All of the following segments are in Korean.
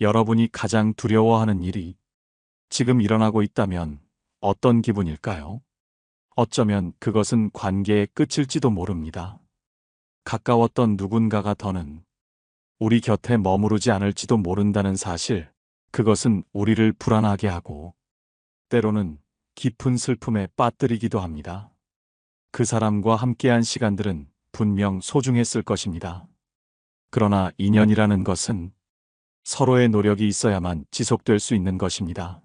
여러분이 가장 두려워하는 일이 지금 일어나고 있다면 어떤 기분일까요? 어쩌면 그것은 관계의 끝일지도 모릅니다. 가까웠던 누군가가 더는 우리 곁에 머무르지 않을지도 모른다는 사실, 그것은 우리를 불안하게 하고 때로는 깊은 슬픔에 빠뜨리기도 합니다. 그 사람과 함께한 시간들은 분명 소중했을 것입니다. 그러나 인연이라는 것은 서로의 노력이 있어야만 지속될 수 있는 것입니다.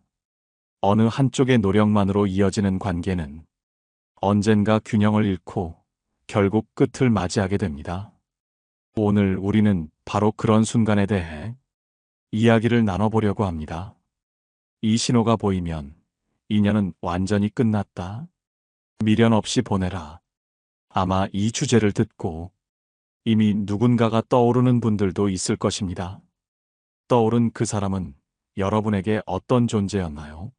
어느 한쪽의 노력만으로 이어지는 관계는 언젠가 균형을 잃고 결국 끝을 맞이하게 됩니다. 오늘 우리는 바로 그런 순간에 대해 이야기를 나눠보려고 합니다. 이 신호가 보이면 인연은 완전히 끝났다. 미련 없이 보내라. 아마 이 주제를 듣고 이미 누군가가 떠오르는 분들도 있을 것입니다. 떠오른 그 사람은 여러분에게 어떤 존재였나요?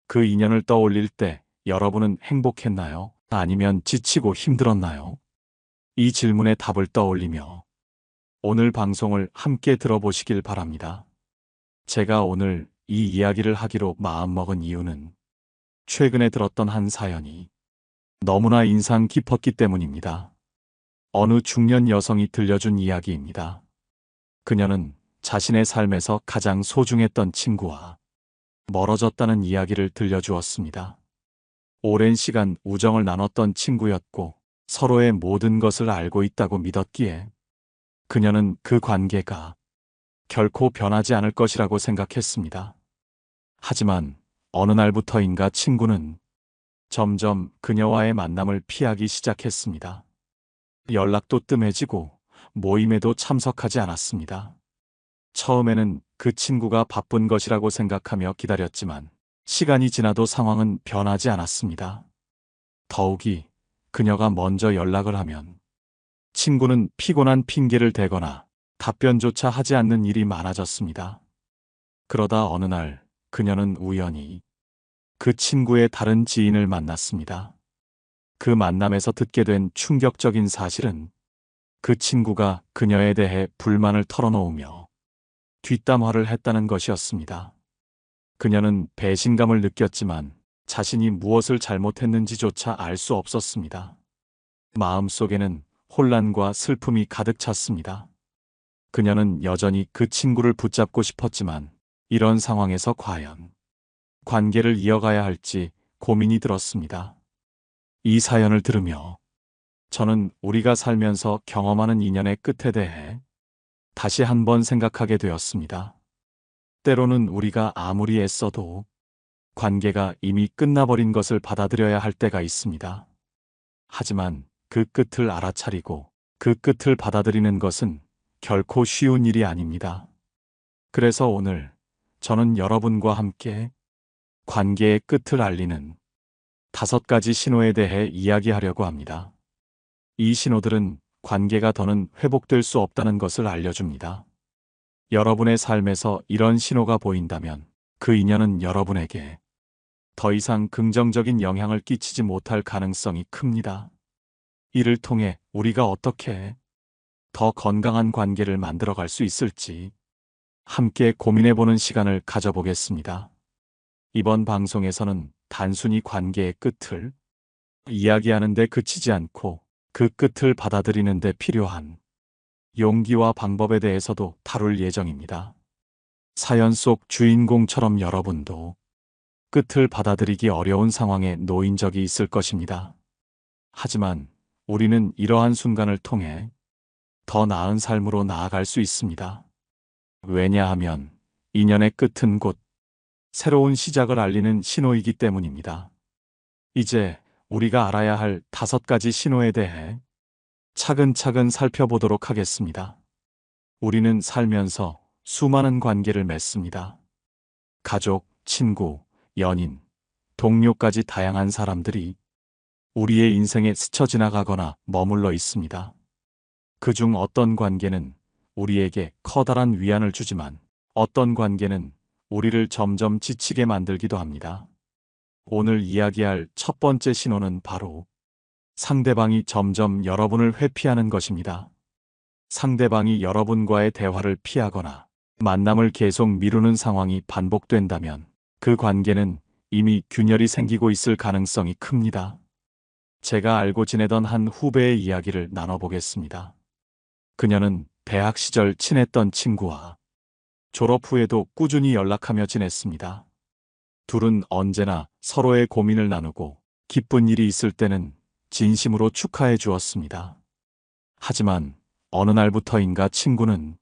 그 인연을 떠올릴 때 여러분은 행복했나요? 아니면 지치고 힘들었나요? 이 질문에 답을 떠올리며 오늘 방송을 함께 들어보시길 바랍니다. 제가 오늘 이 이야기를 하기로 마음먹은 이유는 최근에 들었던 한 사연이 너무나 인상 깊었기 때문입니다. 어느 중년 여성이 들려준 이야기입니다. 그녀는 자신의 삶에서 가장 소중했던 친구와 멀어졌다는 이야기를 들려주었습니다. 오랜 시간 우정을 나눴던 친구였고 서로의 모든 것을 알고 있다고 믿었기에 그녀는 그 관계가 결코 변하지 않을 것이라고 생각했습니다. 하지만 어느 날부터인가 친구는 점점 그녀와의 만남을 피하기 시작했습니다. 연락도 뜸해지고 모임에도 참석하지 않았습니다. 처음에는 그 친구가 바쁜 것이라고 생각하며 기다렸지만 시간이 지나도 상황은 변하지 않았습니다. 더욱이 그녀가 먼저 연락을 하면 친구는 피곤한 핑계를 대거나 답변조차 하지 않는 일이 많아졌습니다. 그러다 어느 날 그녀는 우연히 그 친구의 다른 지인을 만났습니다. 그 만남에서 듣게 된 충격적인 사실은 그 친구가 그녀에 대해 불만을 털어놓으며 뒷담화를 했다는 것이었습니다. 그녀는 배신감을 느꼈지만 자신이 무엇을 잘못했는지조차 알 수 없었습니다. 마음속에는 혼란과 슬픔이 가득 찼습니다. 그녀는 여전히 그 친구를 붙잡고 싶었지만 이런 상황에서 과연 관계를 이어가야 할지 고민이 들었습니다. 이 사연을 들으며 저는 우리가 살면서 경험하는 인연의 끝에 대해 다시 한번 생각하게 되었습니다. 때로는 우리가 아무리 애써도 관계가 이미 끝나버린 것을 받아들여야 할 때가 있습니다. 하지만 그 끝을 알아차리고 그 끝을 받아들이는 것은 결코 쉬운 일이 아닙니다. 그래서 오늘 저는 여러분과 함께 관계의 끝을 알리는 5가지 신호에 대해 이야기하려고 합니다. 이 신호들은 관계가 더는 회복될 수 없다는 것을 알려줍니다. 여러분의 삶에서 이런 신호가 보인다면 그 인연은 여러분에게 더 이상 긍정적인 영향을 끼치지 못할 가능성이 큽니다. 이를 통해 우리가 어떻게 더 건강한 관계를 만들어갈 수 있을지 함께 고민해보는 시간을 가져보겠습니다. 이번 방송에서는 단순히 관계의 끝을 이야기하는 데 그치지 않고 그 끝을 받아들이는 데 필요한 용기와 방법에 대해서도 다룰 예정입니다. 사연 속 주인공처럼 여러분도 끝을 받아들이기 어려운 상황에 놓인 적이 있을 것입니다. 하지만 우리는 이러한 순간을 통해 더 나은 삶으로 나아갈 수 있습니다. 왜냐하면 인연의 끝은 곧 새로운 시작을 알리는 신호이기 때문입니다. 이제 우리가 알아야 할 5가지 신호에 대해 차근차근 살펴보도록 하겠습니다. 우리는 살면서 수많은 관계를 맺습니다. 가족, 친구, 연인, 동료까지 다양한 사람들이 우리의 인생에 스쳐 지나가거나 머물러 있습니다. 그중 어떤 관계는 우리에게 커다란 위안을 주지만 어떤 관계는 우리를 점점 지치게 만들기도 합니다. 오늘 이야기할 첫 번째 신호는 바로 상대방이 점점 여러분을 회피하는 것입니다. 상대방이 여러분과의 대화를 피하거나 만남을 계속 미루는 상황이 반복된다면 그 관계는 이미 균열이 생기고 있을 가능성이 큽니다. 제가 알고 지내던 한 후배의 이야기를 나눠보겠습니다. 그녀는 대학 시절 친했던 친구와 졸업 후에도 꾸준히 연락하며 지냈습니다. 둘은 언제나 서로의 고민을 나누고 기쁜 일이 있을 때는 진심으로 축하해 주었습니다. 하지만 어느 날부터인가 친구는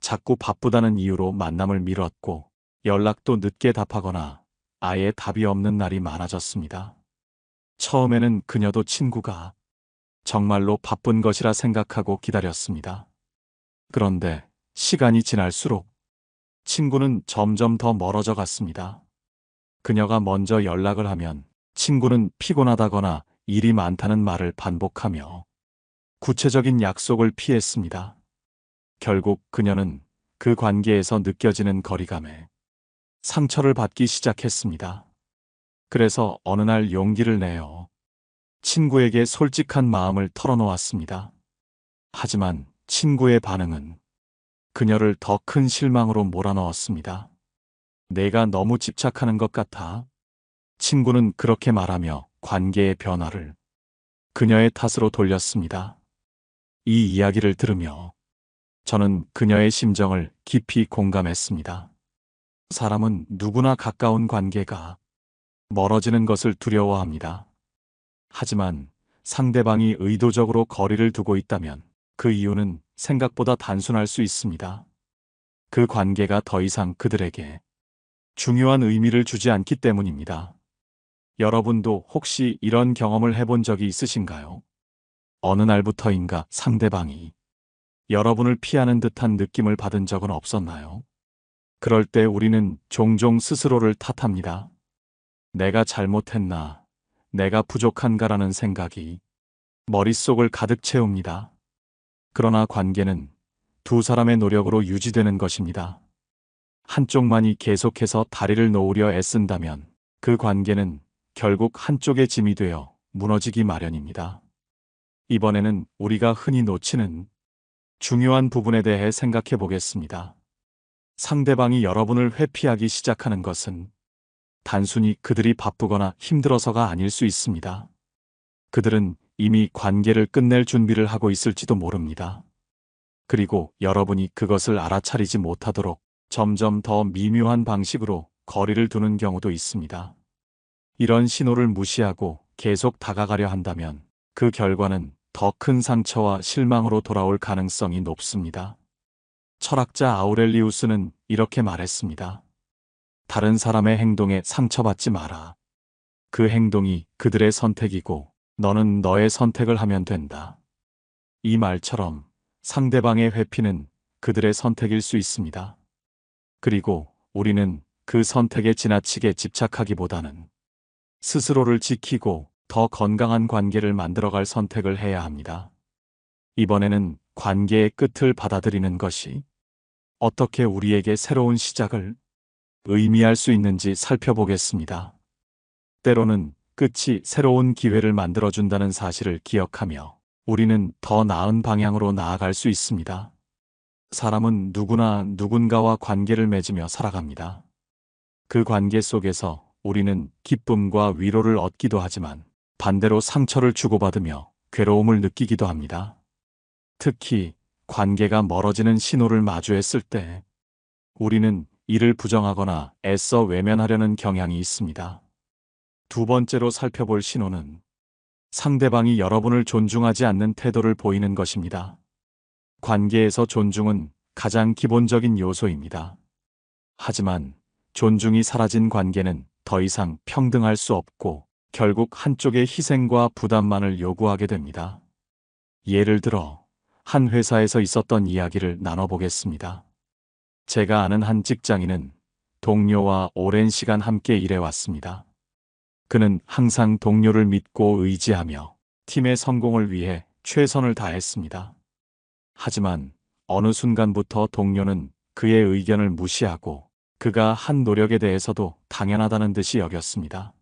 자꾸 바쁘다는 이유로 만남을 미뤘고 연락도 늦게 답하거나 아예 답이 없는 날이 많아졌습니다. 처음에는 그녀도 친구가 정말로 바쁜 것이라 생각하고 기다렸습니다. 그런데 시간이 지날수록 친구는 점점 더 멀어져 갔습니다. 그녀가 먼저 연락을 하면 친구는 피곤하다거나 일이 많다는 말을 반복하며 구체적인 약속을 피했습니다. 결국 그녀는 그 관계에서 느껴지는 거리감에 상처를 받기 시작했습니다. 그래서 어느 날 용기를 내어 친구에게 솔직한 마음을 털어놓았습니다. 하지만 친구의 반응은 그녀를 더 큰 실망으로 몰아넣었습니다. 내가 너무 집착하는 것 같아. 친구는 그렇게 말하며 관계의 변화를 그녀의 탓으로 돌렸습니다. 이 이야기를 들으며 저는 그녀의 심정을 깊이 공감했습니다. 사람은 누구나 가까운 관계가 멀어지는 것을 두려워합니다. 하지만 상대방이 의도적으로 거리를 두고 있다면 그 이유는 생각보다 단순할 수 있습니다. 그 관계가 더 이상 그들에게 중요한 의미를 주지 않기 때문입니다. 여러분도 혹시 이런 경험을 해본 적이 있으신가요? 어느 날부터인가 상대방이 여러분을 피하는 듯한 느낌을 받은 적은 없었나요? 그럴 때 우리는 종종 스스로를 탓합니다. 내가 잘못했나, 내가 부족한가라는 생각이 머릿속을 가득 채웁니다. 그러나 관계는 두 사람의 노력으로 유지되는 것입니다. 한쪽만이 계속해서 다리를 놓으려 애쓴다면 그 관계는 결국 한쪽의 짐이 되어 무너지기 마련입니다. 이번에는 우리가 흔히 놓치는 중요한 부분에 대해 생각해 보겠습니다. 상대방이 여러분을 회피하기 시작하는 것은 단순히 그들이 바쁘거나 힘들어서가 아닐 수 있습니다. 그들은 이미 관계를 끝낼 준비를 하고 있을지도 모릅니다. 그리고 여러분이 그것을 알아차리지 못하도록 점점 더 미묘한 방식으로 거리를 두는 경우도 있습니다. 이런 신호를 무시하고 계속 다가가려 한다면 그 결과는 더 큰 상처와 실망으로 돌아올 가능성이 높습니다. 철학자 아우렐리우스는 이렇게 말했습니다. 다른 사람의 행동에 상처받지 마라. 그 행동이 그들의 선택이고 너는 너의 선택을 하면 된다. 이 말처럼 상대방의 회피는 그들의 선택일 수 있습니다. 그리고 우리는 그 선택에 지나치게 집착하기보다는 스스로를 지키고 더 건강한 관계를 만들어갈 선택을 해야 합니다. 이번에는 관계의 끝을 받아들이는 것이 어떻게 우리에게 새로운 시작을 의미할 수 있는지 살펴보겠습니다. 때로는 끝이 새로운 기회를 만들어준다는 사실을 기억하며 우리는 더 나은 방향으로 나아갈 수 있습니다. 사람은 누구나 누군가와 관계를 맺으며 살아갑니다. 그 관계 속에서 우리는 기쁨과 위로를 얻기도 하지만 반대로 상처를 주고받으며 괴로움을 느끼기도 합니다. 특히 관계가 멀어지는 신호를 마주했을 때 우리는 이를 부정하거나 애써 외면하려는 경향이 있습니다. 두 번째로 살펴볼 신호는 상대방이 여러분을 존중하지 않는 태도를 보이는 것입니다. 관계에서 존중은 가장 기본적인 요소입니다. 하지만 존중이 사라진 관계는 더 이상 평등할 수 없고 결국 한쪽의 희생과 부담만을 요구하게 됩니다. 예를 들어 한 회사에서 있었던 이야기를 나눠보겠습니다. 제가 아는 한 직장인은 동료와 오랜 시간 함께 일해왔습니다. 그는 항상 동료를 믿고 의지하며 팀의 성공을 위해 최선을 다했습니다. 하지만 어느 순간부터 동료는 그의 의견을 무시하고 그가 한 노력에 대해서도 당연하다는 듯이 여겼습니다.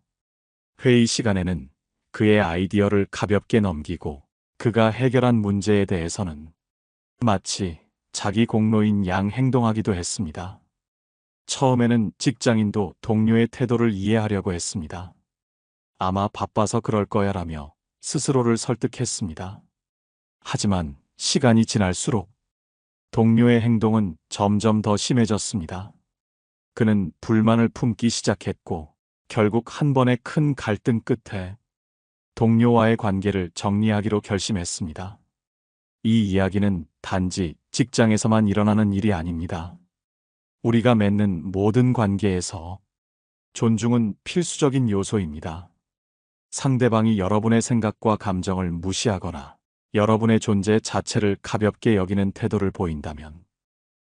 회의 시간에는 그의 아이디어를 가볍게 넘기고 그가 해결한 문제에 대해서는 마치 자기 공로인 양 행동하기도 했습니다. 처음에는 직장인도 동료의 태도를 이해하려고 했습니다. 아마 바빠서 그럴 거야라며 스스로를 설득했습니다. 하지만 시간이 지날수록 동료의 행동은 점점 더 심해졌습니다. 그는 불만을 품기 시작했고 결국 한 번의 큰 갈등 끝에 동료와의 관계를 정리하기로 결심했습니다. 이 이야기는 단지 직장에서만 일어나는 일이 아닙니다. 우리가 맺는 모든 관계에서 존중은 필수적인 요소입니다. 상대방이 여러분의 생각과 감정을 무시하거나 여러분의 존재 자체를 가볍게 여기는 태도를 보인다면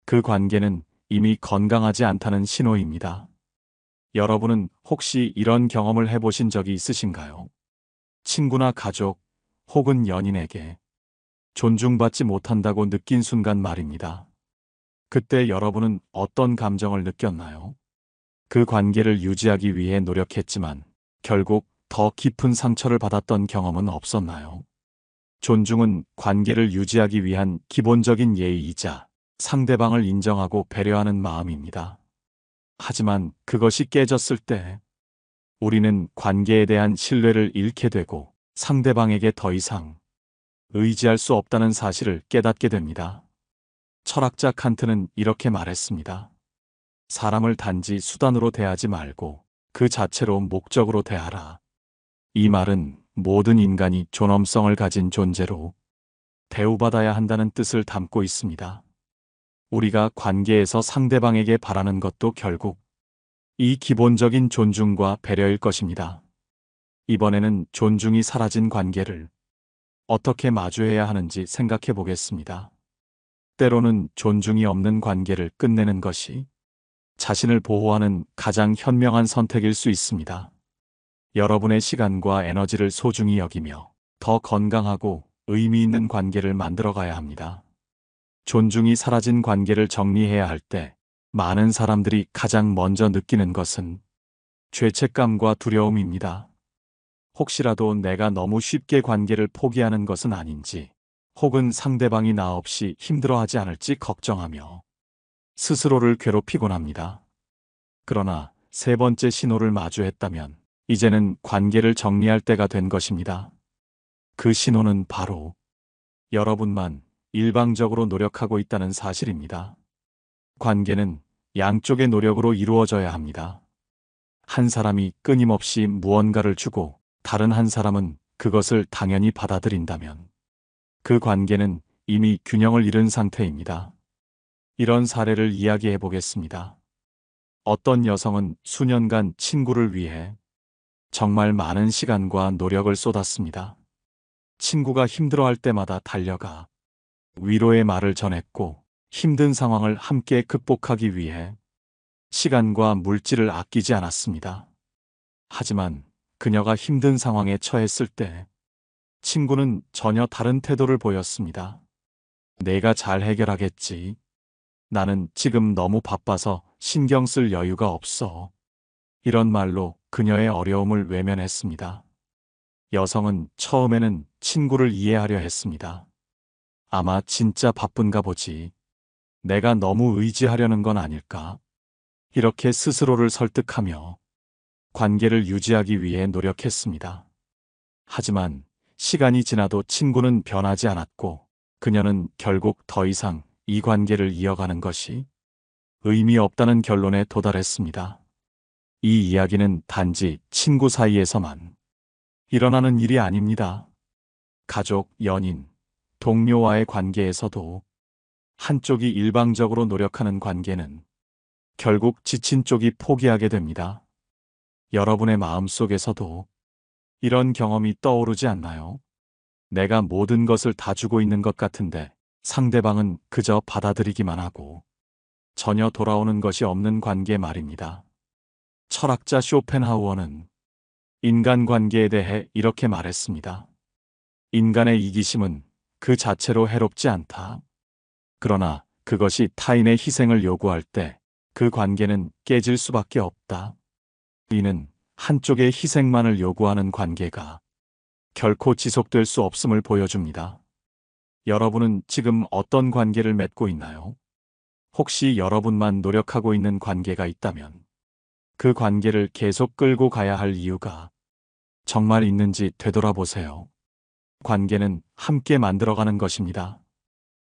그 관계는 이미 건강하지 않다는 신호입니다. 여러분은 혹시 이런 경험을 해보신 적이 있으신가요? 친구나 가족 혹은 연인에게 존중받지 못한다고 느낀 순간 말입니다. 그때 여러분은 어떤 감정을 느꼈나요? 그 관계를 유지하기 위해 노력했지만 결국 더 깊은 상처를 받았던 경험은 없었나요? 존중은 관계를 유지하기 위한 기본적인 예의이자 상대방을 인정하고 배려하는 마음입니다. 하지만 그것이 깨졌을 때 우리는 관계에 대한 신뢰를 잃게 되고 상대방에게 더 이상 의지할 수 없다는 사실을 깨닫게 됩니다. 철학자 칸트는 이렇게 말했습니다. 사람을 단지 수단으로 대하지 말고 그 자체로 목적으로 대하라. 이 말은 모든 인간이 존엄성을 가진 존재로 대우받아야 한다는 뜻을 담고 있습니다. 우리가 관계에서 상대방에게 바라는 것도 결국 이 기본적인 존중과 배려일 것입니다. 이번에는 존중이 사라진 관계를 어떻게 마주해야 하는지 생각해 보겠습니다. 때로는 존중이 없는 관계를 끝내는 것이 자신을 보호하는 가장 현명한 선택일 수 있습니다. 여러분의 시간과 에너지를 소중히 여기며 더 건강하고 의미 있는 관계를 만들어 가야 합니다. 존중이 사라진 관계를 정리해야 할 때 많은 사람들이 가장 먼저 느끼는 것은 죄책감과 두려움입니다. 혹시라도 내가 너무 쉽게 관계를 포기하는 것은 아닌지, 혹은 상대방이 나 없이 힘들어하지 않을지 걱정하며 스스로를 괴롭히곤 합니다. 그러나 세 번째 신호를 마주했다면 이제는 관계를 정리할 때가 된 것입니다. 그 신호는 바로 여러분만 일방적으로 노력하고 있다는 사실입니다. 관계는 양쪽의 노력으로 이루어져야 합니다. 한 사람이 끊임없이 무언가를 주고 다른 한 사람은 그것을 당연히 받아들인다면 그 관계는 이미 균형을 잃은 상태입니다. 이런 사례를 이야기해 보겠습니다. 어떤 여성은 수년간 친구를 위해 정말 많은 시간과 노력을 쏟았습니다. 친구가 힘들어할 때마다 달려가 위로의 말을 전했고 힘든 상황을 함께 극복하기 위해 시간과 물질을 아끼지 않았습니다. 하지만 그녀가 힘든 상황에 처했을 때 친구는 전혀 다른 태도를 보였습니다. 내가 잘 해결하겠지. 나는 지금 너무 바빠서 신경 쓸 여유가 없어. 이런 말로 그녀의 어려움을 외면했습니다. 여성은 처음에는 친구를 이해하려 했습니다. 아마 진짜 바쁜가 보지. 내가 너무 의지하려는 건 아닐까? 이렇게 스스로를 설득하며 관계를 유지하기 위해 노력했습니다. 하지만 시간이 지나도 친구는 변하지 않았고 그녀는 결국 더 이상 이 관계를 이어가는 것이 의미 없다는 결론에 도달했습니다. 이 이야기는 단지 친구 사이에서만 일어나는 일이 아닙니다. 가족, 연인, 동료와의 관계에서도 한쪽이 일방적으로 노력하는 관계는 결국 지친 쪽이 포기하게 됩니다. 여러분의 마음속에서도 이런 경험이 떠오르지 않나요? 내가 모든 것을 다 주고 있는 것 같은데 상대방은 그저 받아들이기만 하고 전혀 돌아오는 것이 없는 관계 말입니다. 철학자 쇼펜하우어는 인간관계에 대해 이렇게 말했습니다. 인간의 이기심은 그 자체로 해롭지 않다. 그러나 그것이 타인의 희생을 요구할 때 그 관계는 깨질 수밖에 없다. 이는 한쪽의 희생만을 요구하는 관계가 결코 지속될 수 없음을 보여줍니다. 여러분은 지금 어떤 관계를 맺고 있나요? 혹시 여러분만 노력하고 있는 관계가 있다면 그 관계를 계속 끌고 가야 할 이유가 정말 있는지 되돌아보세요. 관계는 함께 만들어가는 것입니다.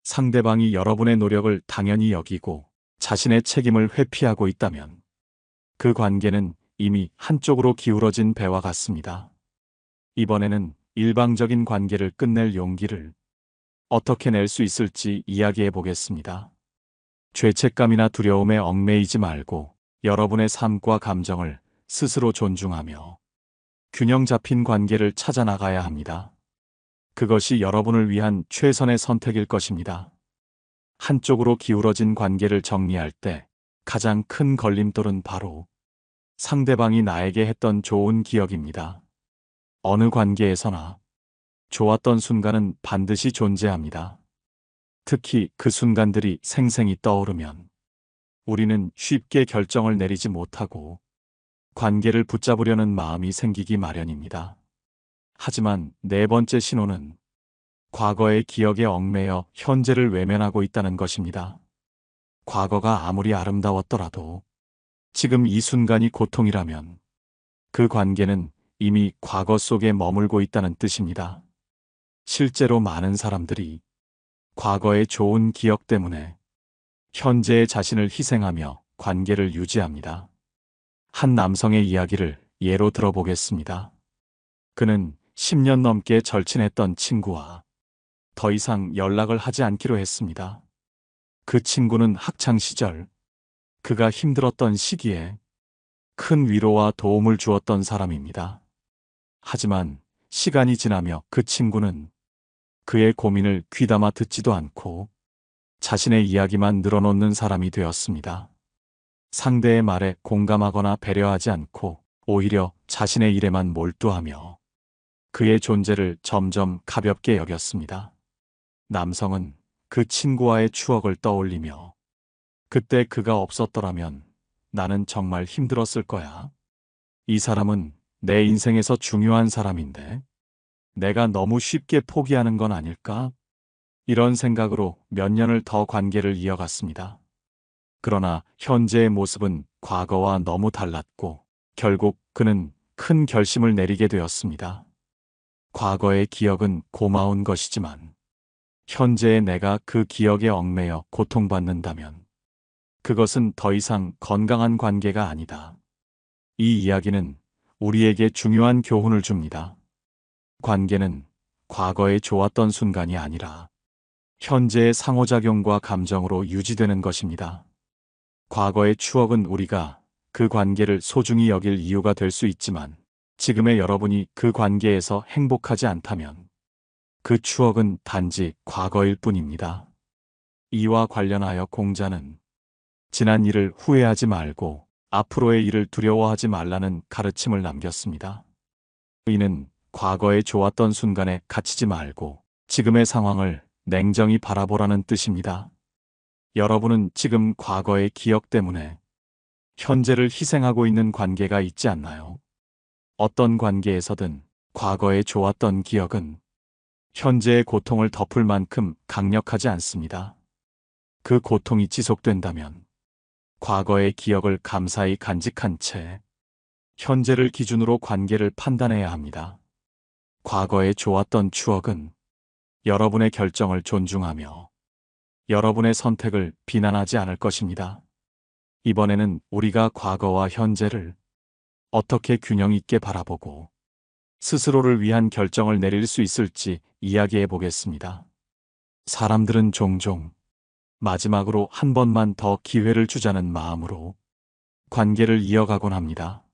상대방이 여러분의 노력을 당연히 여기고 자신의 책임을 회피하고 있다면 그 관계는 이미 한쪽으로 기울어진 배와 같습니다. 이번에는 일방적인 관계를 끝낼 용기를 어떻게 낼 수 있을지 이야기해 보겠습니다. 죄책감이나 두려움에 얽매이지 말고 여러분의 삶과 감정을 스스로 존중하며 균형 잡힌 관계를 찾아 나가야 합니다. 그것이 여러분을 위한 최선의 선택일 것입니다. 한쪽으로 기울어진 관계를 정리할 때 가장 큰 걸림돌은 바로 상대방이 나에게 했던 좋은 기억입니다. 어느 관계에서나 좋았던 순간은 반드시 존재합니다. 특히 그 순간들이 생생히 떠오르면 우리는 쉽게 결정을 내리지 못하고 관계를 붙잡으려는 마음이 생기기 마련입니다. 하지만 네 번째 신호는 과거의 기억에 얽매여 현재를 외면하고 있다는 것입니다. 과거가 아무리 아름다웠더라도 지금 이 순간이 고통이라면 그 관계는 이미 과거 속에 머물고 있다는 뜻입니다. 실제로 많은 사람들이 과거의 좋은 기억 때문에 현재의 자신을 희생하며 관계를 유지합니다. 한 남성의 이야기를 예로 들어보겠습니다. 그는 10년 넘게 절친했던 친구와 더 이상 연락을 하지 않기로 했습니다. 그 친구는 학창 시절 그가 힘들었던 시기에 큰 위로와 도움을 주었던 사람입니다. 하지만 시간이 지나며 그 친구는 그의 고민을 귀담아 듣지도 않고 자신의 이야기만 늘어놓는 사람이 되었습니다. 상대의 말에 공감하거나 배려하지 않고 오히려 자신의 일에만 몰두하며 그의 존재를 점점 가볍게 여겼습니다. 남성은 그 친구와의 추억을 떠올리며 그때 그가 없었더라면 나는 정말 힘들었을 거야. 이 사람은 내 인생에서 중요한 사람인데 내가 너무 쉽게 포기하는 건 아닐까? 이런 생각으로 몇 년을 더 관계를 이어갔습니다. 그러나 현재의 모습은 과거와 너무 달랐고 결국 그는 큰 결심을 내리게 되었습니다. 과거의 기억은 고마운 것이지만 현재의 내가 그 기억에 얽매여 고통받는다면 그것은 더 이상 건강한 관계가 아니다. 이 이야기는 우리에게 중요한 교훈을 줍니다. 관계는 과거에 좋았던 순간이 아니라 현재의 상호작용과 감정으로 유지되는 것입니다. 과거의 추억은 우리가 그 관계를 소중히 여길 이유가 될 수 있지만 지금의 여러분이 그 관계에서 행복하지 않다면 그 추억은 단지 과거일 뿐입니다. 이와 관련하여 공자는 지난 일을 후회하지 말고 앞으로의 일을 두려워하지 말라는 가르침을 남겼습니다. 이는 과거에 좋았던 순간에 갇히지 말고 지금의 상황을 냉정히 바라보라는 뜻입니다. 여러분은 지금 과거의 기억 때문에 현재를 희생하고 있는 관계가 있지 않나요? 어떤 관계에서든 과거에 좋았던 기억은 현재의 고통을 덮을 만큼 강력하지 않습니다. 그 고통이 지속된다면 과거의 기억을 감사히 간직한 채 현재를 기준으로 관계를 판단해야 합니다. 과거에 좋았던 추억은 여러분의 결정을 존중하며 여러분의 선택을 비난하지 않을 것입니다. 이번에는 우리가 과거와 현재를 어떻게 균형 있게 바라보고 스스로를 위한 결정을 내릴 수 있을지 이야기해 보겠습니다. 사람들은 종종 마지막으로 한 번만 더 기회를 주자는 마음으로 관계를 이어가곤 합니다.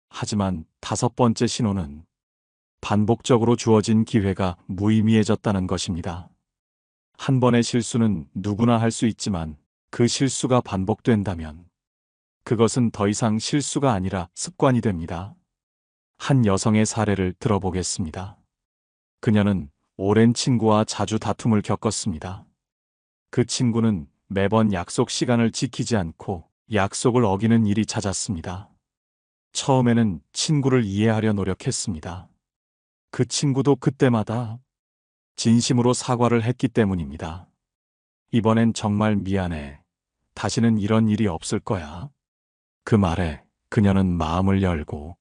하지만 다섯 번째 신호는 반복적으로 주어진 기회가 무의미해졌다는 것입니다. 한 번의 실수는 누구나 할 수 있지만 그 실수가 반복된다면 그것은 더 이상 실수가 아니라 습관이 됩니다. 한 여성의 사례를 들어보겠습니다. 그녀는 오랜 친구와 자주 다툼을 겪었습니다. 그 친구는 매번 약속 시간을 지키지 않고 약속을 어기는 일이 잦았습니다. 처음에는 친구를 이해하려 노력했습니다. 그 친구도 그때마다 진심으로 사과를 했기 때문입니다. 이번엔 정말 미안해. 다시는 이런 일이 없을 거야. 그 말에 그녀는 마음을 열고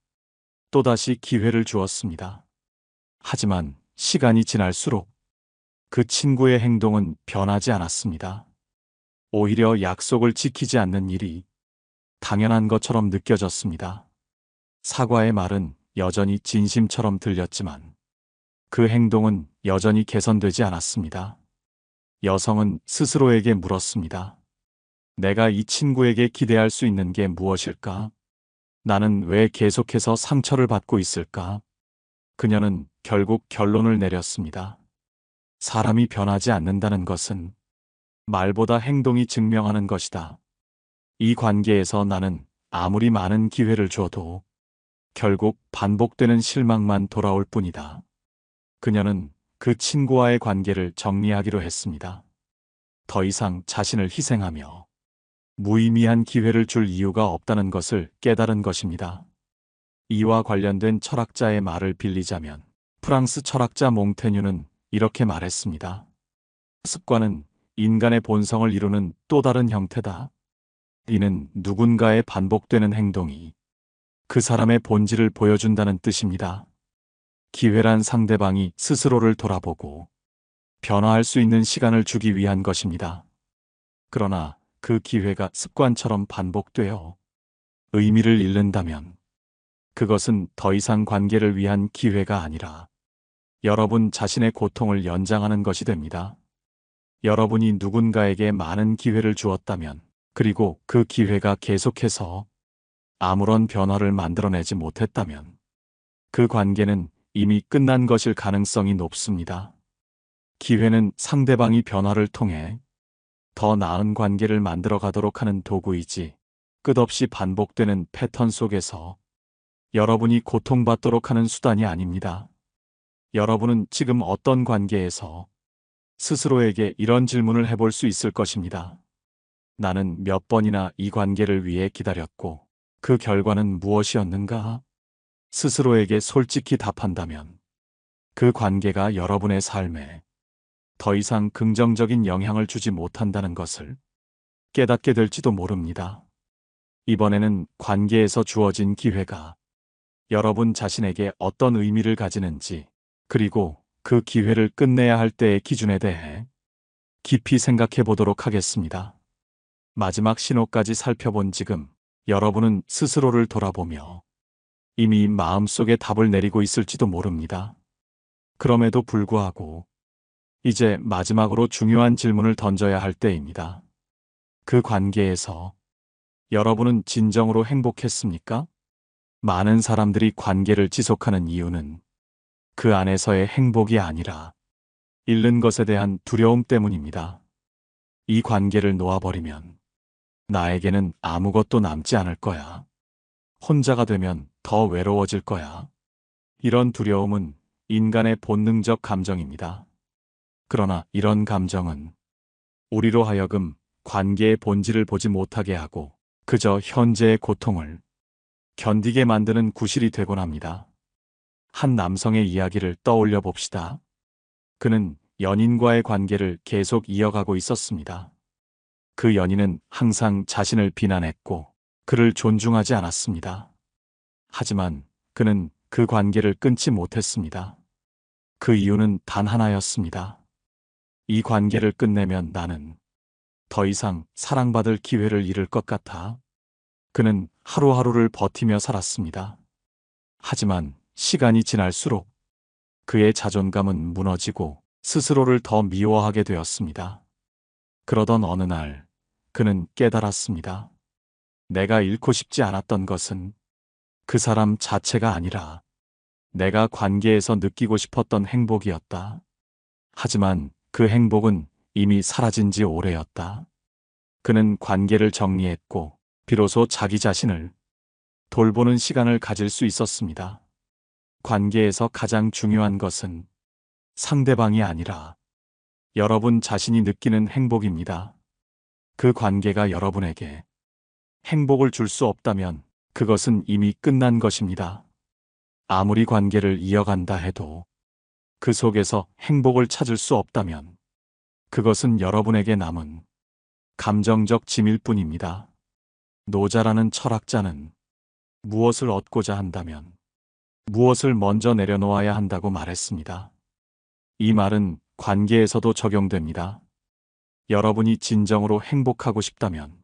또다시 기회를 주었습니다. 하지만 시간이 지날수록 그 친구의 행동은 변하지 않았습니다. 오히려 약속을 지키지 않는 일이 당연한 것처럼 느껴졌습니다. 사과의 말은 여전히 진심처럼 들렸지만 그 행동은 여전히 개선되지 않았습니다. 여성은 스스로에게 물었습니다. 내가 이 친구에게 기대할 수 있는 게 무엇일까? 나는 왜 계속해서 상처를 받고 있을까? 그녀는 결국 결론을 내렸습니다. 사람이 변하지 않는다는 것은 말보다 행동이 증명하는 것이다. 이 관계에서 나는 아무리 많은 기회를 줘도 결국 반복되는 실망만 돌아올 뿐이다. 그녀는 그 친구와의 관계를 정리하기로 했습니다. 더 이상 자신을 희생하며 무의미한 기회를 줄 이유가 없다는 것을 깨달은 것입니다. 이와 관련된 철학자의 말을 빌리자면 프랑스 철학자 몽테뉴는 이렇게 말했습니다. 습관은 인간의 본성을 이루는 또 다른 형태다. 이는 누군가의 반복되는 행동이 그 사람의 본질을 보여준다는 뜻입니다. 기회란 상대방이 스스로를 돌아보고 변화할 수 있는 시간을 주기 위한 것입니다. 그러나 그 기회가 습관처럼 반복되어 의미를 잃는다면 그것은 더 이상 관계를 위한 기회가 아니라 여러분 자신의 고통을 연장하는 것이 됩니다. 여러분이 누군가에게 많은 기회를 주었다면 그리고 그 기회가 계속해서 아무런 변화를 만들어내지 못했다면 그 관계는 이미 끝난 것일 가능성이 높습니다. 기회는 상대방이 변화를 통해 더 나은 관계를 만들어 가도록 하는 도구이지 끝없이 반복되는 패턴 속에서 여러분이 고통받도록 하는 수단이 아닙니다. 여러분은 지금 어떤 관계에서 스스로에게 이런 질문을 해볼 수 있을 것입니다. 나는 몇 번이나 이 관계를 위해 기다렸고 그 결과는 무엇이었는가? 스스로에게 솔직히 답한다면 그 관계가 여러분의 삶에 더 이상 긍정적인 영향을 주지 못한다는 것을 깨닫게 될지도 모릅니다. 이번에는 관계에서 주어진 기회가 여러분 자신에게 어떤 의미를 가지는지 그리고 그 기회를 끝내야 할 때의 기준에 대해 깊이 생각해 보도록 하겠습니다. 마지막 신호까지 살펴본 지금 여러분은 스스로를 돌아보며 이미 마음속에 답을 내리고 있을지도 모릅니다. 그럼에도 불구하고 이제 마지막으로 중요한 질문을 던져야 할 때입니다. 그 관계에서 여러분은 진정으로 행복했습니까? 많은 사람들이 관계를 지속하는 이유는 그 안에서의 행복이 아니라 잃는 것에 대한 두려움 때문입니다. 이 관계를 놓아버리면 나에게는 아무것도 남지 않을 거야. 혼자가 되면 더 외로워질 거야. 이런 두려움은 인간의 본능적 감정입니다. 그러나 이런 감정은 우리로 하여금 관계의 본질을 보지 못하게 하고 그저 현재의 고통을 견디게 만드는 구실이 되곤 합니다. 한 남성의 이야기를 떠올려 봅시다. 그는 연인과의 관계를 계속 이어가고 있었습니다. 그 연인은 항상 자신을 비난했고 그를 존중하지 않았습니다. 하지만 그는 그 관계를 끊지 못했습니다. 그 이유는 단 하나였습니다. 이 관계를 끝내면 나는 더 이상 사랑받을 기회를 잃을 것 같아. 그는 하루하루를 버티며 살았습니다. 하지만 시간이 지날수록 그의 자존감은 무너지고 스스로를 더 미워하게 되었습니다. 그러던 어느 날 그는 깨달았습니다. 내가 잃고 싶지 않았던 것은 그 사람 자체가 아니라 내가 관계에서 느끼고 싶었던 행복이었다. 하지만 그 행복은 이미 사라진 지 오래였다. 그는 관계를 정리했고 비로소 자기 자신을 돌보는 시간을 가질 수 있었습니다. 관계에서 가장 중요한 것은 상대방이 아니라 여러분 자신이 느끼는 행복입니다. 그 관계가 여러분에게 행복을 줄 수 없다면 그것은 이미 끝난 것입니다. 아무리 관계를 이어간다 해도 그 속에서 행복을 찾을 수 없다면 그것은 여러분에게 남은 감정적 짐일 뿐입니다. 노자라는 철학자는 무엇을 얻고자 한다면 무엇을 먼저 내려놓아야 한다고 말했습니다. 이 말은 관계에서도 적용됩니다. 여러분이 진정으로 행복하고 싶다면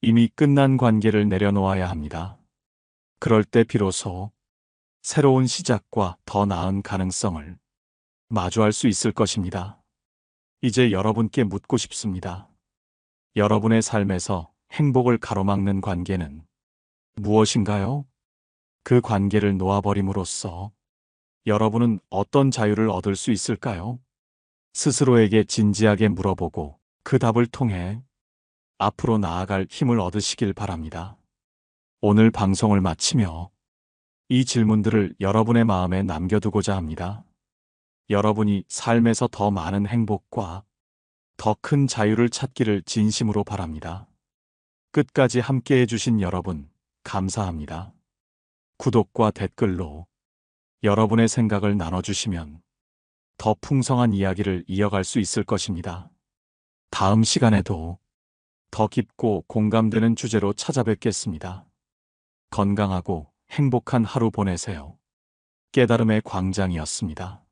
이미 끝난 관계를 내려놓아야 합니다. 그럴 때 비로소 새로운 시작과 더 나은 가능성을 마주할 수 있을 것입니다. 이제 여러분께 묻고 싶습니다. 여러분의 삶에서 행복을 가로막는 관계는 무엇인가요? 그 관계를 놓아버림으로써 여러분은 어떤 자유를 얻을 수 있을까요? 스스로에게 진지하게 물어보고 그 답을 통해 앞으로 나아갈 힘을 얻으시길 바랍니다. 오늘 방송을 마치며 이 질문들을 여러분의 마음에 남겨두고자 합니다. 여러분이 삶에서 더 많은 행복과 더 큰 자유를 찾기를 진심으로 바랍니다. 끝까지 함께 해주신 여러분, 감사합니다. 구독과 댓글로 여러분의 생각을 나눠주시면 더 풍성한 이야기를 이어갈 수 있을 것입니다. 다음 시간에도 더 깊고 공감되는 주제로 찾아뵙겠습니다. 건강하고 행복한 하루 보내세요. 깨달음의 광장이었습니다.